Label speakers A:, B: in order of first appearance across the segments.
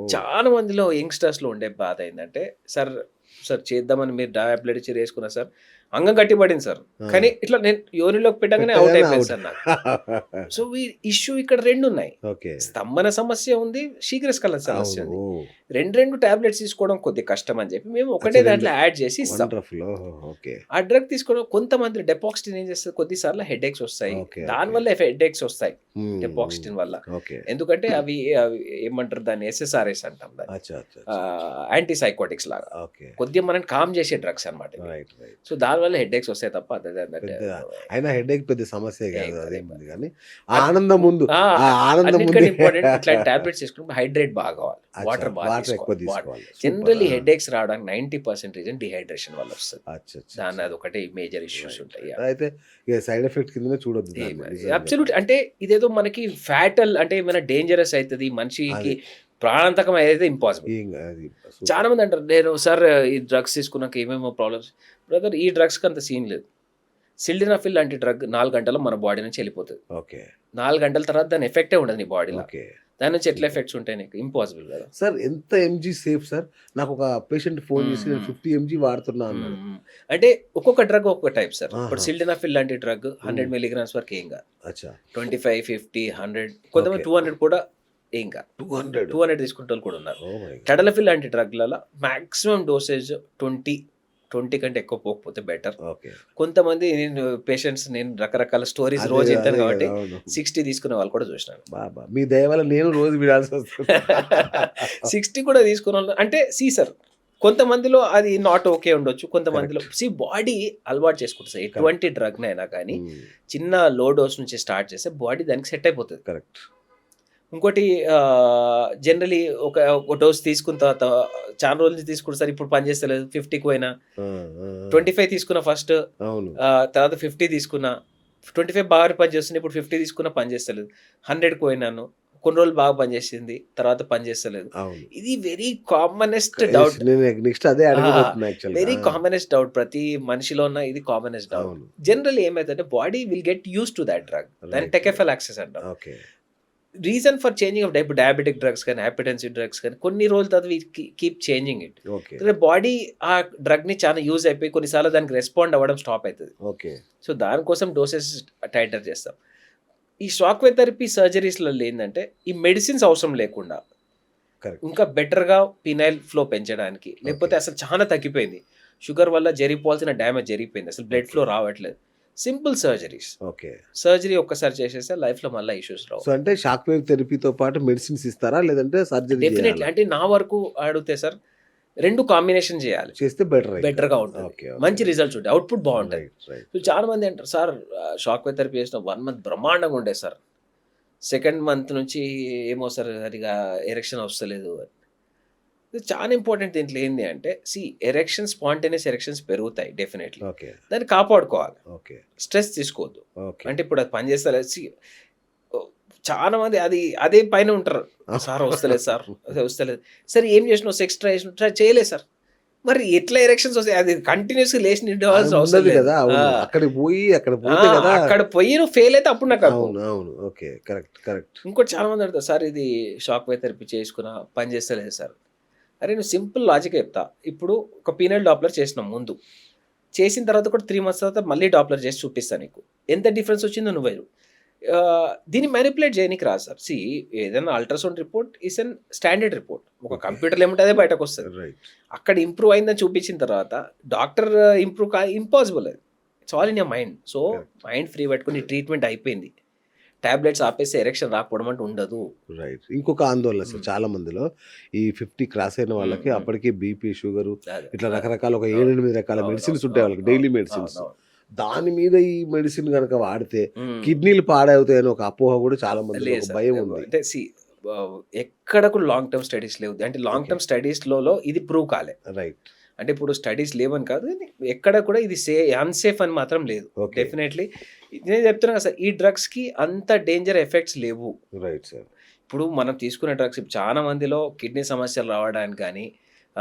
A: చాలా మందిలో యంగ్‌స్టర్స్‌లో ఉండే బాధ ఏందంటే, సార్, సార్ చేద్దామని మీరు టాబ్లెట్ ఇచ్చిర్రు యేసుకున్నా సార్. అంగం గట్టి పడింది సార్.
B: ఆ!
A: కానీ ఇట్లా నేను యోనిలోకి పెట్టంగానే ఔట్
B: పెట్టగానే
A: అయిపోయింది
B: ఔట్.
A: సార్ నాకు. సో, ఈ ఇష్యూ ఇక్కడ 2 ఉన్నాయి.
B: ఓకే.
A: స్తంభన సమస్య ఉంది. శీఘ్రస్ఖలన సమస్య
B: అవును.
A: ఉంది.
B: ఓహ్!
A: 2 టాబ్లెట్స్ తీసుకోవడం కొద్దిగా కష్టం అని చెప్పి మేము ఒకటే
B: అచ్చా 2
A: దాంట్లో యాడ్ చేసి ఇస్తాం.
B: వండర్‌ఫుల్. ఓహో! ఓకే.
A: ఆ డ్రగ్ తీసుకోవడం కొంతమంది డెపాక్సిన్ ఏం చేస్తది కొద్ది సార్లు హెడేక్స్ వస్తాయి.
B: ఓకే. ఓకే.
A: దానివల్ల హెడేక్స్ వస్తాయి.
B: హ్మ్. హ్మ్.
A: డెపాక్సిన్ వల్ల.
B: ఓకే.
A: ఎందుకంటే అవి అవి ఏమంటారు దాన్ని ఎస్ఎస్ఆర్ఎస్ అంటాం దాన్ని.
B: అచ్చా! అచ్చా! అచ్చా!
A: యాంటీ సైకోటిక్స్ లాగా.
B: ఓకే.
A: కొద్దిగా మనల్ని కామ్ చేసే డ్రగ్స్ అన్నమాట ఇవి.
B: రైట్. రైట్.
A: సో దానివల్ల హెడేక్స్ వస్తాయి తప్ప అదర్ దాన్ దట్
B: పెద్ద అయినా హెడేక్ పెద్ద సమస్యే
A: ఏం
B: కాదు.
A: కాదు, ఏం
B: అదేముంది
A: కాదు.
B: గానీ,
A: అద్
B: ఆనందం ముందు
A: ఆ!
B: ఆ ఆనందం
A: అన్నిటికంటే
B: ముందే
A: ఇంపార్టెంట్ ఇట్లాంటి టాబ్లెట్స్ తీసుకున్నప్పుడు హైడ్రేట్ బాగా కావాలి.
B: అచ్చా!
A: వాటర్ బాగా
B: వాటర్ ఎక్కువ
A: తీసుకోవాలి.
B: తీసుకోవాలి. సూపర్.
A: జనరల్లీ
B: ఆ!
A: హెడేక్స్ రావడానికి 90% రీజన్ డీహైడ్రేషన్ వల్ల వస్తది.
B: అచ్చా! అచ్చా!
A: దాని
B: అచ్చా!
A: అదొకటి మేజర్ ఇష్యూస్
B: రైట్.
A: ఉంటాయి.
B: రైట్. అయితే ఇక సైడ్ ఎఫెక్ట్ కిందనే చూడొద్దు దాన్ని నిజంగా
A: అబ్సల్యూట్
B: చెప్పాలంటే.
A: అంటే ఇదేదో మనకి ఫ్యాటల్ అంటే ఏమైనా డేంజరస్ అయితది. మనిషికి
B: అది.
A: ప్రాణాంతకం అయ్యేది ఇంపాసిబుల్.
B: అది
A: చాలా
B: సూపర్.
A: మంది అంటారు, నేను సార్ ఈ డ్రగ్స్ తీసుకున్నాక ఏమేమో ప్రాబ్లమ్స్. బ్రదర్ ఈ డ్రగ్స్‌కి అంత సీన్ లేదు. సిల్డెనాఫిల్ లాంటి డ్రగ్ 4 గంటల్లో మన బాడీ నుంచి వెళ్ళిపోతది.
B: ఓకే.
A: 4 గంటల తర్వాత దాని ఎఫెక్టే ఉండదు నీ బాడీలో.
B: ఓకే.
A: దాని నుంచి ఎట్లా
B: సూపర్.
A: ఎఫెక్ట్స్ ఉంటాయి నీకు? ఇంపాసిబుల్ కదా!
B: సార్ ఎంత ఎంజీ సేఫ్ సార్? నాకొక పేషెంట్ ఫోన్
A: హ్మ్.
B: చేసి నేను
A: హ్మ్.
B: 50 ఎంజీ వాడుతున్నా
A: హ్మ్.
B: అన్నాడు.
A: హ్మ్. అంటే ఒక్కొక్క డ్రగ్ ఒక్కొక్క టైప్ సార్. ఇప్పుడు
B: ఆహా!
A: సిల్డెనాఫిల్ లాంటి డ్రగ్ 100
B: హ్మ్.
A: మిల్లీగ్రామ్స్ వరకు ఏం కాదు.
B: అచ్చా!
A: 25, 50, 100
B: ఓకే.
A: కొంతమంది 200 కూడా ఏం కాదు.
B: 200.
A: 200 తీసుకునేటోళ్ళు కూడా ఉన్నారు.
B: Oh my God!
A: టడలఫిల్ లాంటి డ్రగ్‌లలో మాక్సిమం డోసేజ్ 20, 20 కంటే ఎక్కువ పోకపోతే బెటర్.
B: ఓకే.
A: కొంతమంది నేను రకరకాల స్టోరీస్
B: అదే
A: రోజు
B: గదా!
A: ఇంటాను
B: అదే
A: కాబట్టి
B: గదా! అవును.
A: 60 తీసుకునే వాళ్ళు కూడా చూసినాను.
B: మీ దయ వల్ల నేను రోజు వినాల్సొస్తుంది.
A: 60 కూడా తీసుకున్నోళ్ళు అంటే సర్ కొంతమందిలో అది నాట్ ఓకే ఉండొచ్చు. కొంతమందిలో
B: కరెక్ట్.
A: బాడీ అలవాటు చేసుకుంటది సార్.
B: కరెక్ట్.
A: ఎటువంటి డ్రగ్‌నైనా కానీ
B: హ్మ్.
A: చిన్న లో డోస్ నుంచి స్టార్ట్ చేస్తే బాడీ దానికి సెట్ అయిపోతది.
B: కరెక్ట్.
A: ఇంకోటి జనరల్లీ ఒక డోస్ తీసుకున్న తర్వాత చాలా రోజుల నుంచి తీసుకుంటే సార్ ఇప్పుడు పనిచేస్తలేదు. 50కి పోయినా,
B: ఆ! ఆ! ఆ!
A: 25 తీసుకున్నా ఫస్ట్,
B: అవును.
A: తర్వాత 50 తీసుకున్నా. 25 బాగానే పనిచేస్తుంది. ఇప్పుడు 50 తీసుకున్నా పనిచేస్తలేదు. 100కి పోయినాను. కొన్ని రోజులు బాగా పనిచేసింది. తర్వాత పనిచేస్తలేదు.
B: అవును.
A: ఇది వెరీ కామనెస్ట్
B: యెస్.
A: డౌట్.
B: నేను నెక్స్ట్ అదే
A: ఆ!
B: అడగబోతున్నా యాక్చువల్‌గా.
A: వెరీ
B: ఆ!
A: Commonest doubt. ప్రతి మనిషిలో ఉన్న ఇది కామనెస్ట్ డౌట్.
B: అవును.
A: జనరల్లీ ఏమైతదంటే body will get used to that drug. దాన్ని
B: రైట్. రైట్.
A: టెకెఫెలాక్సిస్ అంటాం.
B: Okay.
A: Reason for changing of ఇప్పుడు డయాబెటిక్ డ్రగ్స్ కానీ, హైపర్‌టెన్సివ్ డ్రగ్స్ కానీ కొన్ని రోజుల తర్వాత we keep changing it.
B: Okay.
A: Body ఆ డ్రగ్‌ని చాలా యూజ్ అయిపోయి కొన్నిసార్లు దానికి రెస్పాండ్ అవ్వడం స్టాప్ అయితది.
B: ఓకే.
A: సో, దానికోసం డోసెస్ టైటర్ చేస్తాం. ఈ షాక్ వేవ్ థెరపీ సర్జరీస్‌లలో ఏందంటే ఈ మెడిసిన్స్ అవసరం లేకుండా
B: కరెక్ట్.
A: ఇంకా బెటర్‌గా పినైల్ ఫ్లో పెంచడానికి
B: ఓకే.
A: లేకపోతే అసలు చాలా తగ్గిపోయింది. షుగర్ వల్ల జరిగిపోవాల్సిన డ్యామేజ్ జరిగిపోయింది. అసలు బ్లడ్
B: ఓకే.
A: ఫ్లో రావట్లేదు. Simple surgeries.
B: ఓకే.
A: సర్జరీ ఒక్కసారి చేసేస్తే లైఫ్‌లో మళ్ళా ఇష్యూస్ రావు.
B: సో, అంటే షాక్ వేవ్ థెరపీతో పాటు మెడిసిన్స్ ఇస్తారా? లేదంటే సర్జరీ
A: డెఫినైట్‌లీ.
B: జేయాలా?
A: అంటే నా వరకు అడిగితే సార్ 2 కాంబినేషన్ చేయాలి.
B: చేస్తే బెటర్ ఇంకా.
A: బెటర్‌గా ఉంటది.
B: ఓకే. ఓకే.
A: మంచి రిజల్ట్స్ ఉంటాయి. అవుట్‌పుట్ బావుంటది.
B: రైట్. రైట్.
A: సో, చాలా మంది అంటారు, "సార్ షాక్ వేవ్ థెరపీ చేసిన 1 మంత్ బ్రహ్మాండంగా ఉండే సార్. సెకండ్ మంత్ నుంచి ఏమో సార్ సరిగ్గా ఎరెక్షన్ వస్తలేదు" అని. ఇది చాలా ఇంపార్టెంట్ దీంట్లో ఏంది అంటే స్పాంటేనియస్ ఎరెక్షన్స్ పెరుగుతాయి డెఫినైట్‌లీ.
B: ఓకే.
A: దాన్ని కాపాడుకోవాలి.
B: ఓకే.
A: స్ట్రెస్ తీసుకోవద్దు.
B: ఓకే.
A: అంటే ఇప్పుడు అది పని చేస్తలేదు. ఓహ్, చాలా మంది అదే పైన ఉంటారు. "సార్ వస్తలేదు సార్. అదే వస్తలేదు." "సరే ఏం చేసినావు? సెక్స్ ట్రై చేసినావు?" "ట్రై చేయలేదు సార్." మరి ఎట్లా ఎరెక్షన్స్ వస్తాయి? అది కంటిన్యూయస్‌గా లేసి
B: అది
A: నిండవలసిన అవసరం
B: ఉండదు
A: లేదు.
B: గదా!
A: ఆ!
B: అవును. అక్కడ
A: ఆ!
B: పోతే గదా!
A: అక్కడ పోయి నువ్వు ఫెయిల్ అయితే అప్పుడు నాకు అప్పు.
B: అవును. అవును. ఓకే. కరెక్ట్. కరెక్ట్.
A: ఇంకోటి చాలా మంది అడుగుతారు, "సార్ ఇది షాక్ వేవ్ థెరపీ చేసుకున్నా పని చేస్తలేదు సార్." అరే నువ్వు సింపుల్ లాజిక్ చెప్తా. ఇప్పుడు ఒక పీనల్ డాప్లర్ చేసినాం ముందు. చేసిన తర్వాత కూడా 3 మంత్స్ తర్వాత మళ్ళీ డాప్లర్ చేసి చూపిస్తా నీకు. ఎంత డిఫరెన్స్ వచ్చిందో నువ్వే చూడు. దీన్ని మానిప్యులేట్ చేయనీకి రాదు సార్. ఏదైనా ultrasound report is an standard report. ఒక
B: ఓకే.
A: కంప్యూటర్‌లో ఏముంటే అదే బయటకొస్తది.
B: రైట్.
A: అక్కడ ఇంప్రూవ్ అయిందని చూపించిన తర్వాత డాక్టర్ ఇంపాసిబుల్ అది. It's all in your mind. So,
B: correct.
A: Mind free పెట్టుకొని ట్రీట్మెంట్ అయిపోయింది. టాబ్లెట్స్ ఆపేస్తే ఎరెక్షన్ రాకపోవడం అంటూ ఉండదు.
B: రైట్. ఇంకొక ఆందోళన సార్
A: హ్మ్.
B: చాలా మందిలో ఈ 50 క్రాస్ అయిన
A: హ్మ్.
B: వాళ్ళకి
A: హ్మ్.
B: అప్పటికే బీపీ, షుగరు
A: అదే.
B: ఇట్లా
A: అదే.
B: రకరకాల ఒక 7,
A: అవును.
B: 8 రకాల
A: అవునవును.
B: మెడిసిన్స్ ఉంటాయి
A: అవును.
B: వాళ్ళకి.
A: అవును.
B: Daily medicines.
A: అవునవును.
B: దాని మీద ఈ మెడిసిన్ గనక వాడితే
A: హ్మ్.
B: కిడ్నీలు పాడవుతాయని ఒక అపోహ గూడా చాలా మందిలో
A: లేదు
B: ఒక
A: సార్.
B: భయం ఉంది.
A: అంటే ఎక్కడ కూడా లాంగ్ టర్మ్ స్టడీస్ లేవు. అంటే లాంగ్
B: ఓకే.
A: టర్మ్ స్టడీస్‌లో ఇది ప్రూవ్ కాలే.
B: రైట్.
A: అంటే ఇప్పుడు స్టడీస్ లేవని కాదు. కానీ ఎక్కడ కూడా ఇది అన్‌సేఫ్ అని మాత్రం లేదు.
B: ఓకే.
A: డెఫినైట్‌లీ నేను చెప్తున్నా కదా సార్. ఈ డ్రగ్స్‌కి అంత డేంజర్ ఎఫెక్ట్స్ లేవు.
B: Right sir.
A: ఇప్పుడు మనం తీసుకునే డ్రగ్స్ చాలా మందిలో కిడ్నీ సమస్యలు రావడానికి గానీ,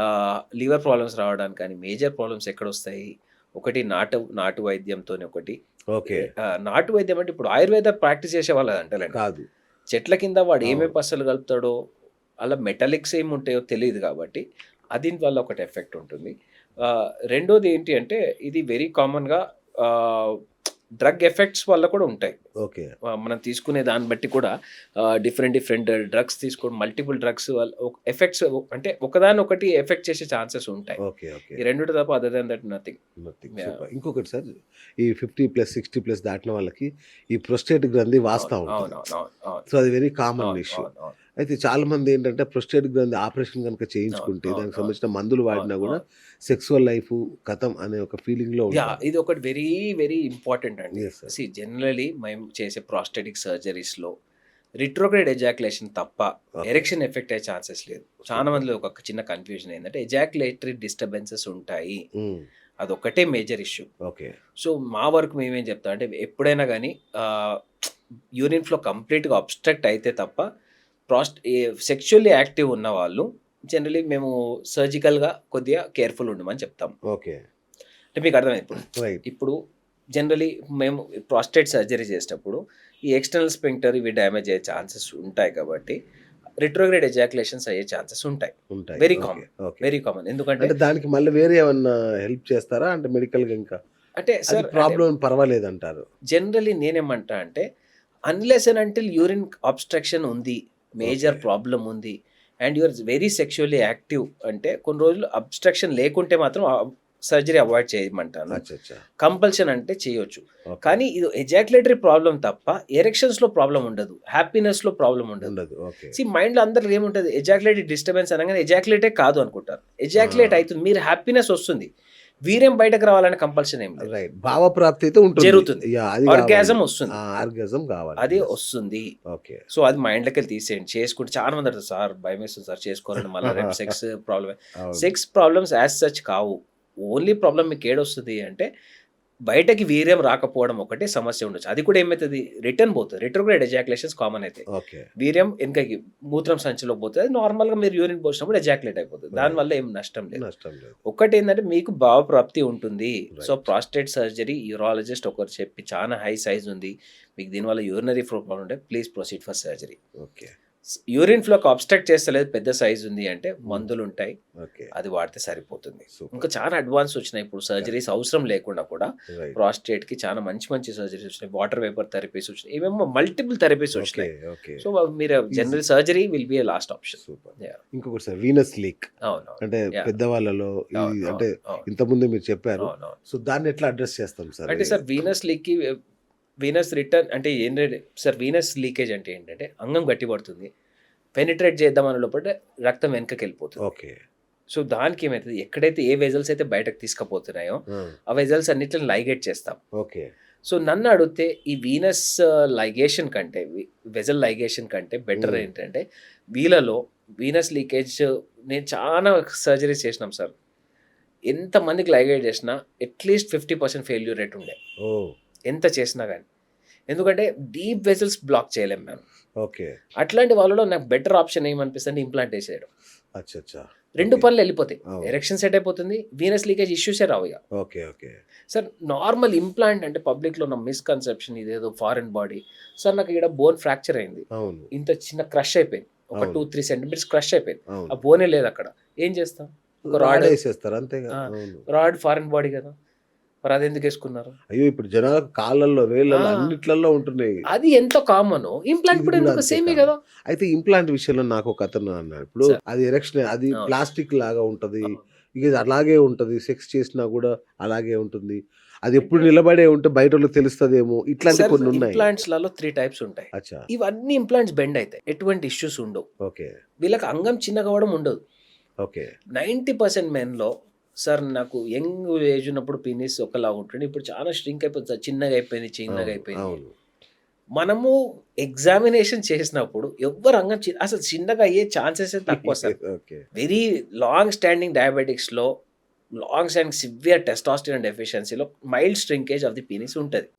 A: లివర్ ప్రాబ్లమ్స్ రావడానికి కానీ, మేజర్ ప్రాబ్లమ్స్ ఎక్కడొస్తాయి? ఒకటి నాటు వైద్యంతోని ఒకటి.
B: ఓకే.
A: నాటు వైద్యం అంటే ఇప్పుడు ఆయుర్వేద ప్రాక్టీస్ చేసేవాళ్ళు అంటలేను.
B: కాదు.
A: చెట్ల కింద వాడు ఏమేం
B: అవును.
A: పసలు కలుపుతాడో, అలా మెటాలిక్స్ ఏమి ఉంటాయో తెలియదు కాబట్టి అది వల్ల ఒకటి ఎఫెక్ట్ ఉంటుంది. రెండోది ఏంటి అంటే ఇది వెరీ కామన్గా డ్రగ్ ఎఫెక్ట్స్ వల్ల కూడా ఉంటాయి.
B: ఓకే.
A: మనం తీసుకునే దాన్ని బట్టి కూడా డిఫరెంట్ డ్రగ్స్ తీసుకోవడం, మల్టిపుల్ డ్రగ్స్ వల్ల ఎఫెక్ట్స్ అంటే ఒకదానొకటి ఎఫెక్ట్ చేసే ఛాన్సెస్ ఉంటాయి.
B: ఓకే. ఓకే.
A: ఈ రెండిటి తప్ప other than that nothing.
B: Nothing. Super. ఇంకొకటి సార్, ఈ 50+, 60+ దాటిన వాళ్ళకి ఈ ప్రొస్టేట్ గ్రంథి వాస్తా ఉంటుంది. సో అది వెరీ కామన్ ఇష్యూ. అయితే చాలా మంది ఏంటంటే ప్రొస్టేట్ గ్రంథి ఆపరేషన్ కనుక చేయించుకుంటే దానికి సంబంధించిన మందులు వాడినా కూడా సెక్సువల్ లైఫ్ కథం అనే ఒక ఫీలింగ్ లో
A: యా,
B: ఉంటారు.
A: ఇది ఒకటి వెరీ వెరీ ఇంపార్టెంట్ అండి.
B: Yes, sir.
A: జనరలీ మేము చేసే ప్రాస్టెటిక్ సర్జరీస్లో రిట్రోగ్రేడ్ ఎజాక్యులేషన్ తప్ప
B: Okay.
A: ఎరెక్షన్ ఎఫెక్ట్ అయ్యే ఛాన్సెస్ లేదు. చాలా మందిలో ఒక చిన్న కన్ఫ్యూజన్ ఏంటంటే ఎజాక్యులేటరీ డిస్టర్బెన్సెస్ ఉంటాయి,
B: మ్మ్.
A: అదొకటే మేజర్ ఇష్యూ.
B: ఓకే.
A: సో మా వరకు మేమేం చెప్తాం అంటే ఎప్పుడైనా కానీ యూరిన్ ఫ్లో కంప్లీట్గా అబ్స్ట్రక్ట్ అయితే తప్ప సెక్షువల్లీ యాక్టివ్ ఉన్న వాళ్ళు జనరలీ మేము సర్జికల్గా కొద్దిగా కేర్ఫుల్ ఉండమని చెప్తాం.
B: ఓకే.
A: అంటే మీకు అర్థమైంది.
B: రైట్.
A: ఇప్పుడు జనరలీ మేము ప్రాస్టేట్ సర్జరీ చేసేటప్పుడు ఈ ఎక్స్టర్నల్ స్పింక్టర్ ఇవి డ్యామేజ్ అయ్యే ఛాన్సెస్ ఉంటాయి కాబట్టి రిట్రోగ్రేడ్ ఎజాక్యులేషన్స్ అయ్యే ఛాన్సెస్ ఉంటాయి.
B: ఉంటాయి.
A: Very
B: okay.
A: Common,
B: okay.
A: Very common. ఎందుకంటే
B: అంటే దానికి మళ్ళీ వేరే ఏమన్నా హెల్ప్ చేస్తారా అంటే మెడికల్ గా? ఇంకా
A: అంటే సార్
B: ప్రాబ్లం పర్వాలేదు అంటారు.
A: జనరలీ నేనేమంటా అంటే unless and until urine obstruction ఉంది, మేజర్
B: Okay.
A: ప్రాబ్లం ఉంది and you are very sexually active అంటే కొన్ని రోజులు అబ్స్ట్రక్షన్ లేకుంటే మాత్రం సర్జరీ అవాయిడ్ చేయమంటాను.
B: అచ్చా.
A: కంపల్షన్ అంటే చేయొచ్చు.
B: ఓకే.
A: కానీ ఇది ఎజాక్యులేటరీ ప్రాబ్లం తప్ప ఎరెక్షన్స్ లో ప్రాబ్లం ఉండదు, హ్యాపీనెస్ లో ప్రాబ్లం ఉండదు.
B: ఉండదు. ఓకే.
A: మైండ్ లో అందరు ఏముంటది, ఎజాక్యులేటరీ డిస్టర్బెన్స్ అనగానే ఎజాక్యులేటే కాదు అనుకుంటారు. ఎజాక్యులేట్ అవుతుంది, మీరు హ్యాపీనెస్ వస్తుంది, వీర్యం బయటకు రావాలని కంపల్షన్ ఏం లేదు.
B: రైట్. భావప్రాప్తి అయితే ఉంటుంది.
A: జరుగుతుంది.
B: యా, అది
A: ఆర్గాజం వస్తుంది,
B: ఆర్గాజం కావాలి.
A: అది వస్తుంది.
B: ఓకే.
A: సో అది మైండ్లోకి వెళ్ళి తీసేయండి. చేసుకుంటే చాలా మంది అంటారు సార్ భయం వేస్తుంది సార్ చేసుకోవాలని, మళ్ళీ రేపు సెక్స్ ప్రాబ్లమ్.
B: అవును.
A: సెక్స్ ప్రాబ్లమ్స్ యాజ్ సచ్ కావు. ఓన్లీ ప్రాబ్లం మీకు ఏడొస్తుంది అంటే బయటకి వీర్యం రాకపోవడం ఒకటే సమస్య ఉండొచ్చు. అది కూడా ఏమవుతుంది, రిటర్న్ పోతుంది. రిట్రోగ్రేడ్ ఎజాక్యులేషన్స్ కామన్ అయితే
B: ఓకే.
A: వీర్యం వెనకకి మూత్రం సంచిలో పోతుంది. అది నార్మల్గా మీరు యూరిన్ పోసినప్పుడు ఎజాక్యులేట్ అయిపోతుంది, దానివల్ల ఏం నష్టం లేదు.
B: నష్టం లేదు.
A: ఒకటి ఏంటంటే మీకు భావప్రాప్తి ఉంటుంది.
B: Right.
A: So prostate surgery urologist ఒకరు చెప్పి చాలా హై సైజ్ ఉంది మీకు, దీనివల్ల యూరినరీ ఫ్లో ప్రాబ్లం ఉంటే please proceed for surgery.
B: Okay.
A: Urine ఫ్లోకి అబ్స్ట్రక్ట్ చేస్తలేదు, పెద్ద సైజ్ ఉంది అంటే మందులు ఉంటాయి,
B: ఓకే.
A: అది వాడితే సరిపోతుంది.
B: సూపర్.
A: ఇంకా చాలా అడ్వాన్స్ వచ్చినాయి ఇప్పుడు, సర్జరీస్ అవసరం లేకుండా కూడా
B: రైట్.
A: ప్రాస్టేట్ కి చాలా మంచి సర్జరీస్ వచ్చినాయి. వాటర్ వేపర్ థెరపీస్ వచ్చినాయి, ఏమేమో మల్టిపుల్ థెరపీస్
B: ఓకే.
A: వచ్చినాయి.
B: ఓకే.
A: సో మీరు general surgery will be A last option.
B: Super.
A: Yeah.
B: ఇంకొకటి సార్, వీనస్ లీక్
A: అవును
B: అంటే
A: Yeah.
B: పెద్దవాళ్ళలో ఇది
A: అవును,
B: అంటే
A: అవును,
B: ఇంతకుముందే మీరు చెప్పారు.
A: అవును.
B: సో దాన్ని ఎట్లా అడ్రస్ చేస్తాం సార్?
A: అంటే సార్ వీనస్ లీక్కి వీనస్ రిటర్న్ అంటే ఏంటంటే సార్ వీనస్ లీకేజ్ అంటే ఏంటంటే అంగం గట్టిపడుతుంది, పెనిట్రేట్ చేద్దామని లోపల రక్తం వెనకకి వెళ్ళిపోతుంది.
B: ఓకే.
A: సో దానికి ఏమవుతుంది, ఎక్కడైతే ఏ వెజల్స్ అయితే బయటకు తీసుకుపోతున్నాయో ఆ వెజల్స్ అన్నిటిని లైగేట్ చేస్తాం.
B: ఓకే.
A: సో నన్ను అడిగితే ఈ వీనస్ లైగేషన్ కంటే వెజల్ లైగేషన్ కంటే బెటర్ ఏంటంటే వీళ్ళలో వీనస్ లీకేజ్ నేను చాలా సర్జరీస్ చేసినాం సార్. ఎంతమందికి లైగేట్ చేసినా అట్లీస్ట్ 50% ఫెయిల్యూర్ రేట్ ఉండే,
B: ఓ
A: ఎంత చేసినా కానీ. ఎందుకంటే డీప్ వెజల్స్ బ్లాక్ చేయలేం మేము.
B: ఓకే.
A: అట్లాంటి వాళ్ళలో నాకు బెటర్ ఆప్షన్ ఏమనిపిస్తుంది, ఇంప్లాంట్ వేసేయడం.
B: అచ్చా.
A: రెండు పనులు వెళ్ళిపోతాయి,
B: అవును.
A: ఎరెక్షన్ సెట్ అయిపోతుంది, వీనస్ లీకేజ్ ఇష్యూసే రావు ఇక.
B: Okay. Okay.
A: Sir normal implant అంటే పబ్లిక్లో ఉన్న మిస్కన్సెప్షన్ ఇదేదో ఫారెన్ బాడీ. సార్ నాకు ఇక్కడ బోన్ ఫ్రాక్చర్ అయింది,
B: అవును.
A: ఇంత చిన్న క్రష్ అయిపోయింది, ఒక
B: అవును.
A: 2-3 సెంటీమీటర్స్ క్రష్ అయిపోయింది, ఆ
B: అవును.
A: బోనే లేదు అక్కడ. ఏం చేస్తాం, ఒక
B: రాడ్
A: రాడ్
B: వేసేస్తారు అంతేగా.
A: ఆ.
B: అవును.
A: రాడ్ ఫారెన్ బాడీ కదా, మరి అది ఎందుకు వేసుకున్నారు?
B: అయ్యో, ఇప్పుడు జనాల కాళ్ళల్లో వేళ్ళల్లో
A: ఆ.
B: అన్నిట్లలో ఉంటున్నాయి.
A: అది ఎంతో కామన్, ఇంప్లాంట్
B: ఇది
A: కూడా
B: కూడా
A: ఎందుకు
B: అంతే
A: సేమే
B: కాదు.
A: కదా.
B: అయితే ఇంప్లాంట్ విషయంలో నాకు ఒక అతను అన్నాడు, ఇప్పుడు
A: సార్.
B: అది ఎరెక్షన్, అది
A: అవును.
B: ప్లాస్టిక్ లాగా ఉంటది,
A: అవును.
B: ఇక ఇది అలాగే ఉంటది, సెక్స్ చేసినా కూడా అలాగే ఉంటుంది, అది ఎప్పుడు నిలబడే ఉంటే బయట వాళ్ళకి తెలుస్తుందేమో, ఇట్లాంటి
A: సార్
B: కొన్ని ఉన్నాయి.
A: ఇంప్లాంట్స్ లలో 3 టైప్స్ ఉంటాయి.
B: అచ్చా.
A: ఇవన్నీ ఇంప్లాంట్స్ బెండ్ అవుతాయి, ఎటువంటి ఇష్యూస్ ఉండవు.
B: ఓకే.
A: వీళ్ళకి అంగం చిన్నగా అవ్వడం ఉండదు.
B: ఓకే.
A: 90% మెన్లో సార్ నాకు యంగ్ ఏజ్ ఉన్నప్పుడు పీనిస్ ఒకలా ఉంటుంది, ఇప్పుడు చాలా స్ట్రింక్ అయిపోతుంది సార్, చిన్నగా అయిపోయింది.
B: అవును.
A: మనము ఎగ్జామినేషన్ చేసినప్పుడు ఎవరు అంగం అసలు చిన్నగా అయ్యే ఛాన్సెస్ తక్కువ sir.
B: Okay.
A: Very long standing డయాబెటిక్స్లో, లాంగ్ స్టాండింగ్ సివియర్ టెస్టాస్టెరాన్ డెఫిషియన్సీలో mild shrinkage of the penis ఉంటుంది.